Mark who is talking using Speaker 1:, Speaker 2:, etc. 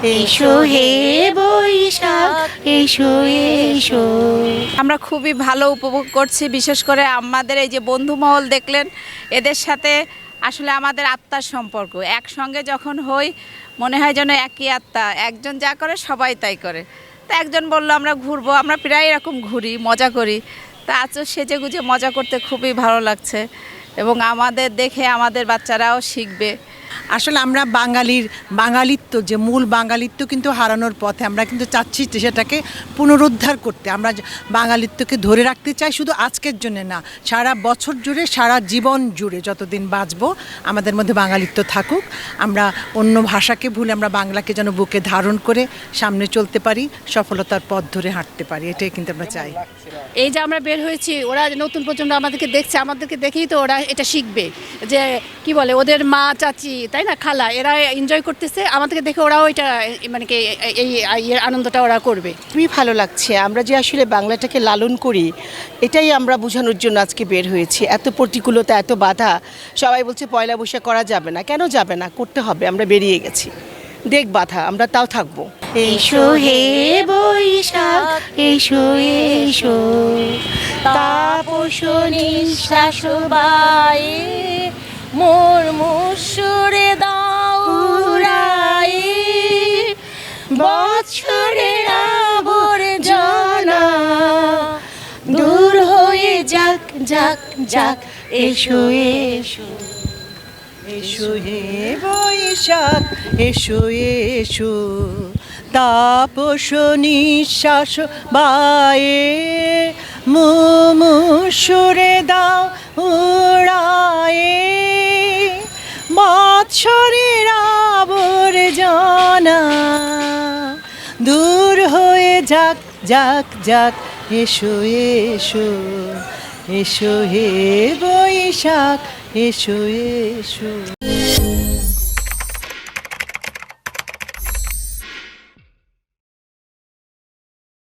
Speaker 1: এসো হে বৈশাখ এসো এসো।
Speaker 2: আমরা খুবই ভালো উপভোগ করছি, বিশেষ করে আমাদের এই যে বন্ধু মহল দেখলেন, এদের সাথে আসলে আমাদের আত্মার সম্পর্ক। একসঙ্গে যখন হই মনে হয় যেন একই আত্মা, একজন যা করে সবাই তাই করে। তা একজন বলল আমরা ঘুরবো, আমরা প্রায় এরকম ঘুরি, মজা করি। তা আজও সেজে গুজে মজা করতে খুবই ভালো লাগছে এবং আমাদের দেখে আমাদের বাচ্চারাও শিখবে।
Speaker 3: আসলে আমরা বাঙালিত্ব যে মূল বাঙালিত্ব কিন্তু হারানোর পথে। আমরা কিন্তু চাচ্ছি সেটাকে পুনরুদ্ধার করতে। আমরা বাঙালিত্বকে ধরে রাখতে চাই, শুধু আজকের জন্য না, সারা বছর জুড়ে, সারা জীবন জুড়ে, যতদিন বাঁচবো আমাদের মধ্যে বাঙালিত্ব থাকুক। আমরা অন্য ভাষাকে ভুলে আমরা বাংলাকে যেন বুকে ধারণ করে সামনে চলতে পারি, সফলতার পথ ধরে হাঁটতে পারি, এটাই কিন্তু আমরা চাই।
Speaker 4: এই যে আমরা বের হয়েছি, ওরা নতুন প্রজন্ম আমাদেরকে দেখছে, আমাদেরকে দেখেই তো ওরা এটা শিখবে যে কি বলে ওদের মা চাচি, তাই না, খালা, এরা এনজয় করতেছে, আমাদেরকে দেখে ওরাও এটা মানে কি এই আনন্দটা ওরা করবে।
Speaker 5: খুবই ভালো লাগছে। আমরা যে আসলে বাংলাটাকে লালন করি, এটাই আমরা বোঝানোর জন্য আজকে বের হয়েছি। এত প্রতিকূলতা, এত বাধা, সবাই বলছে পয়লা বৈশাখ করা যাবে না। কেন যাবে না? করতে হবে। আমরা বেরিয়ে গেছি, দেখ বাধা, আমরা তাও থাকবো।
Speaker 1: এসো হে বৈশাখ এসো এসো। তাপস নিঃশ্বাস বায়ে মোর মুসুরে দাও উড়ায়ে। বৎসরের আবর্জনা দূর হয়ে যাক যাক যাক। এসো এসো।
Speaker 3: এসো হে বৈশাখ এসো এসো। তাপস নিঃশ্বাস বায়ে মুমুসুরে দাও উড়ায়ে। বৎসরের আবর্জনা দূর হয়ে যাক যাক যাক। এসো এসো। এসো হে বৈশাখ এসো এসো।